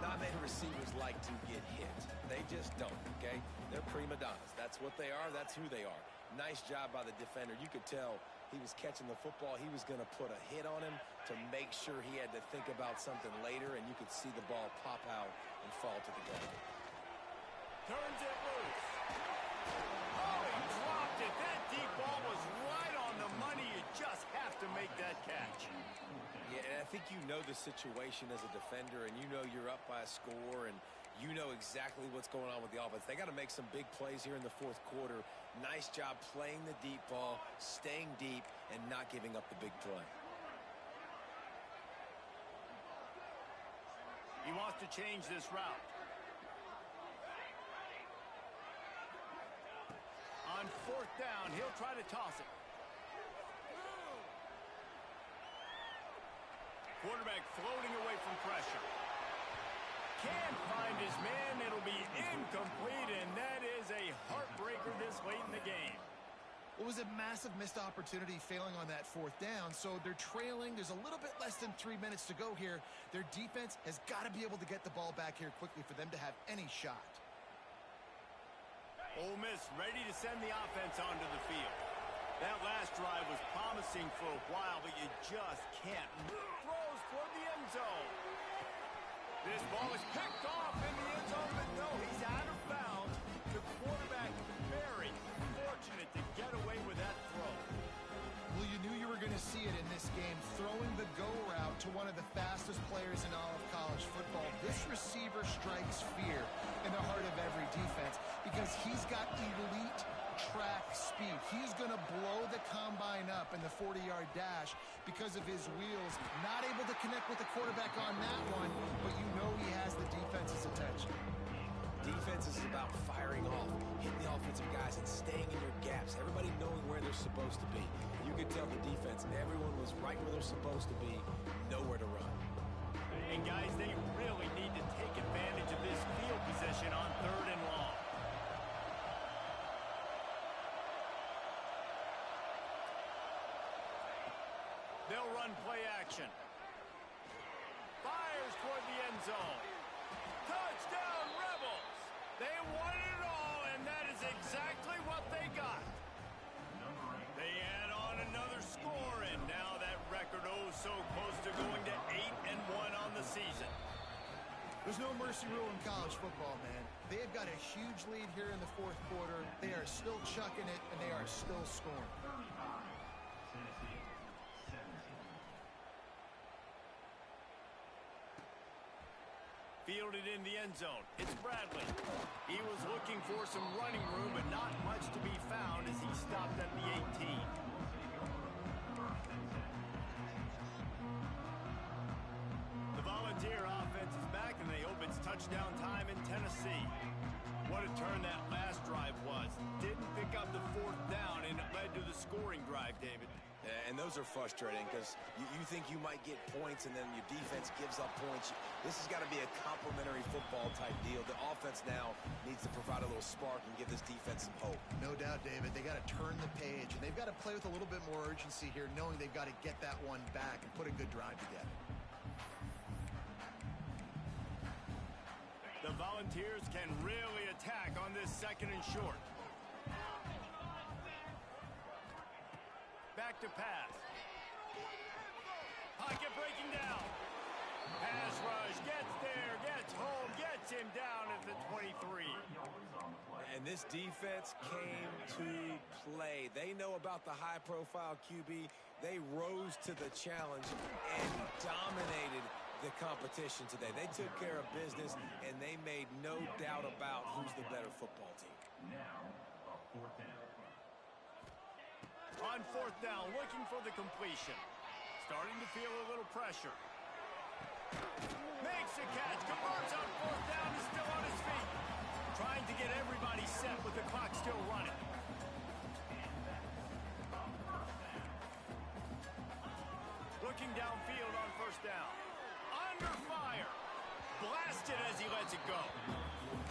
G: Not many receivers like to get hit. They just don't, okay? They're prima donnas. That's what they are. That's who they are. Nice job by the defender. You could tell he was catching the football. He was going to put a hit on him to make sure he had to think about something later, and you could see the ball pop out and fall to the ground.
A: Turns it loose. Oh, he dropped it. That deep ball was right on the money. You just have to make that catch.
G: Yeah, and I think you know the situation as a defender, and you know you're up by a score, and you know exactly what's going on with the offense. They got to make some big plays here in the 4th quarter. Nice job playing the deep ball, staying deep, and not giving up the big play.
A: He wants to change this route. On 4th down, he'll try to toss it. Quarterback floating away from pressure. Can't find his man. It'll be incomplete, and that is a heartbreaker this late in the game.
C: It was a massive missed opportunity failing on that 4th down, so they're trailing. There's a little bit less than 3 minutes to go here. Their defense has got to be able to get the ball back here quickly for them to have any shot.
A: Ole Miss ready to send the offense onto the field. That last drive was promising for a while, but you just can't. Throws toward the end zone. This ball is picked off in the end zone, but no, he's out of bounds. The quarterback very fortunate to get away with that throw.
C: Well, you knew you were going to see it in this game, throwing the go route to one of the fastest players in all of college football. This receiver strikes fear in the heart of every defense because he's got elite track speed. He's going to blow the combine up in the 40-yard dash because of his wheels. Not able to connect with the quarterback on that one, but you know he has the defense's attention.
G: Defense is about firing off, hitting the offensive guys, and staying in your gaps. Everybody knowing where they're supposed to be. You could tell the defense, everyone was right where they're supposed to be, nowhere to run.
A: And guys, they really need to take advantage of this field position on 3rd and long. They'll run play action. Fires toward the end zone. Touchdown, Rebels! They won it all, and that is exactly what they got. They add on another score, and now that record so close to going to 8-1 on the season.
C: There's no mercy rule in college football, man. They've got a huge lead here in the 4th quarter. They are still chucking it, and they are still scoring.
A: Fielded in the end zone. It's Bradley. He was looking for some running room, but not much to be found as he stopped at the 18. The Volunteer offense is back, and they hope it's touchdown time in Tennessee. What a turn that last drive was. Didn't pick up the 4th down, and it led to the scoring drive, David.
G: And those are frustrating because you think you might get points and then your defense gives up points. This has got to be a complementary football type deal. The offense now needs to provide a little spark and give this defense some hope.
C: No doubt, David. They got to turn the page, and they've got to play with a little bit more urgency here, knowing they've got to get that one back and put a good drive together.
A: The Volunteers can really attack on this 2nd and short. Back to pass. Pocket breaking down. Pass rush, gets there, gets home, gets him down at the 23.
G: And this defense came to play. They know about the high-profile QB. They rose to the challenge and dominated the competition today. They took care of business, and they made no doubt about who's the better football team.
A: On 4th down, looking for the completion. Starting to feel a little pressure. Makes a catch, converts on 4th down, is still on his feet. Trying to get everybody set with the clock still running. Looking downfield on 1st down. Under fire. Blasted as he lets it go.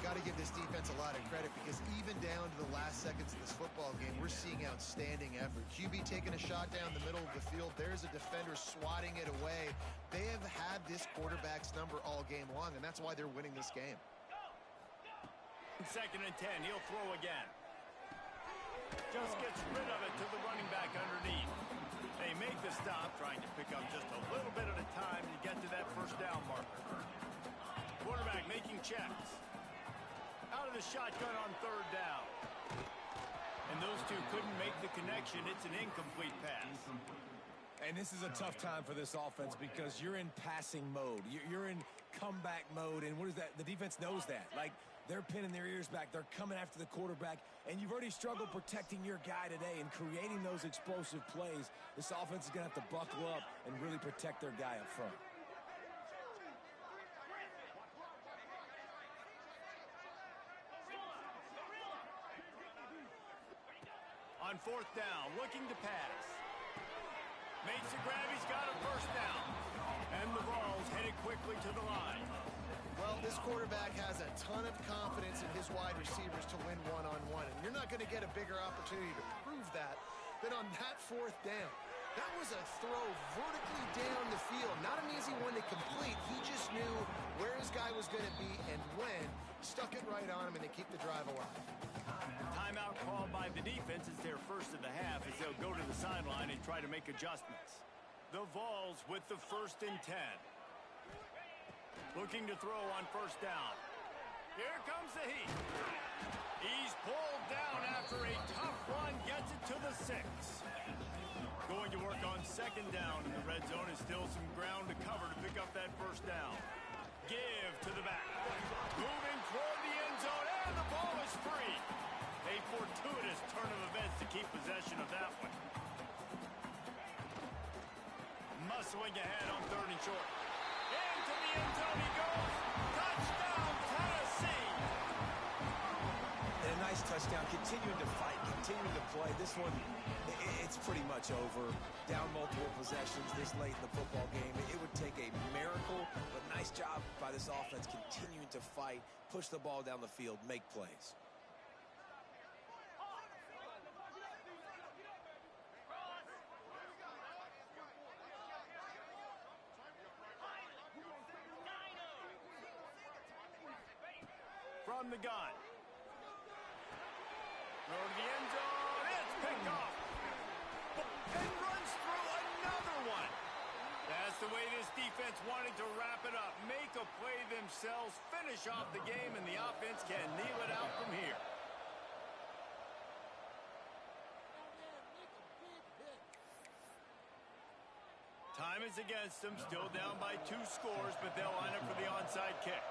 C: Got to give this defense a lot of credit because even down to the last seconds of this football game, we're seeing outstanding effort. QB taking a shot down the middle of the field. There's a defender swatting it away. They have had this quarterback's number all game long, and that's why they're winning this game.
A: 2nd and 10, he'll throw again. Just gets rid of it to the running back underneath. They make the stop, trying to pick up just a little bit at a time to get to that 1st down marker. Quarterback making checks. Out of the shotgun on 3rd down. And those two couldn't make the connection. It's an incomplete pass.
G: And this is a tough time for this offense because you're in passing mode. You're in comeback mode, and what is that? The defense knows that. Like, they're pinning their ears back. They're coming after the quarterback, and you've already struggled protecting your guy today and creating those explosive plays. This offense is going to have to buckle up and really protect their guy up front.
A: On 4th down, looking to pass. Makes the grab, he's got a 1st down. And the ball's headed quickly to the line.
C: Well, this quarterback has a ton of confidence in his wide receivers to win one-on-one, and you're not going to get a bigger opportunity to prove that than on that 4th down. That was a throw vertically down the field. Not an easy one to complete. He just knew where his guy was going to be and when. Stuck it right on him, and they keep the drive alive.
A: Timeout called by the defense is their first of the half as they'll go to the sideline and try to make adjustments. The Vols with the 1st and 10. Looking to throw on 1st down. Here comes the heat. He's pulled down after a tough run, gets it to the 6. Going to work on 2nd down in the red zone is still some ground to cover to pick up that 1st down. Give to the back. Moving toward the end zone, and the ball is free. A fortuitous turn of events to keep possession of that one. Muscling ahead on 3rd and short. Into the end zone he goes. Touchdown, Tennessee!
G: And a nice touchdown, continuing to fight, continuing to play. This one, it's pretty much over. Down multiple possessions this late in the football game. It would take a miracle, but nice job by this offense continuing to fight, push the ball down the field, make plays.
A: From the gun. Throw to the end zone. It's picked off. And runs through another one. That's the way this defense wanted to wrap it up. Make a play themselves, finish off the game, and the offense can kneel it out from here. Time is against them. Still down by 2 scores, but they'll line up for the onside kick.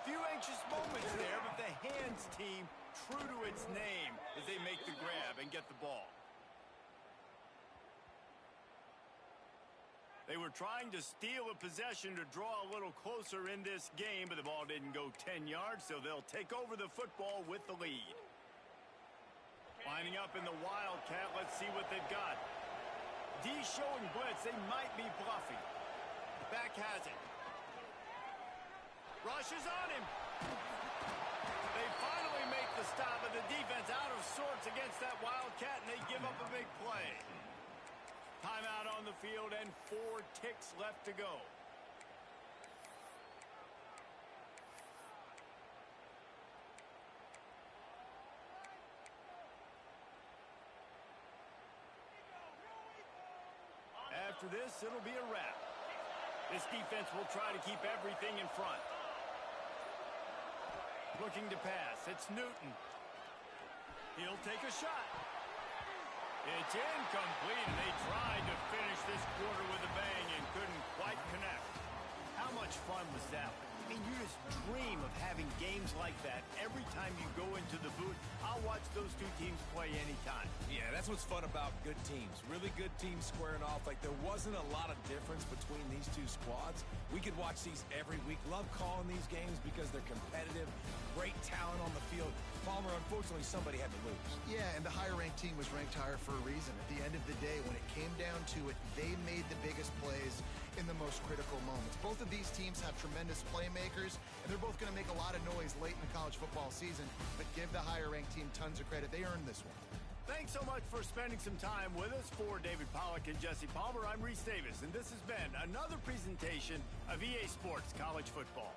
A: Few anxious moments there, but the hands team true to its name as they make the grab and get the ball. They were trying to steal a possession to draw a little closer in this game, but the ball didn't go 10 yards, so they'll take over the football with the lead. Lining up in the Wildcat, let's see what they've got. D showing blitz, they might be bluffing. Back has it. Rushes on him. They finally make the stop, but the defense out of sorts against that Wildcat, and they give up a big play. Timeout on the field and 4 ticks left to go. After this, it'll be a wrap. This defense will try to keep everything in front. Looking to pass. It's Newton. He'll take a shot. It's incomplete, and they tried to finish this quarter with a bang and couldn't quite connect. How much fun was that? I mean, you just dream of having games like that every time you go into the booth. I'll watch those 2 teams play anytime.
D: Yeah, that's what's fun about good teams. Really good teams squaring off. Like, there wasn't a lot of difference between these 2 squads. We could watch these every week. Love calling these games because they're competitive. Great talent on the field. Palmer, unfortunately, somebody had to lose.
C: Yeah, and the higher-ranked team was ranked higher for a reason. At the end of the day, when it came down to it, they made the biggest plays in the most critical moments. Both of these teams have tremendous playmakers, and they're both going to make a lot of noise late in the college football season, but give the higher-ranked team tons of credit. They earned this one.
A: Thanks so much for spending some time with us. For David Pollack and Jesse Palmer, I'm Reese Davis, and this has been another presentation of EA Sports College Football.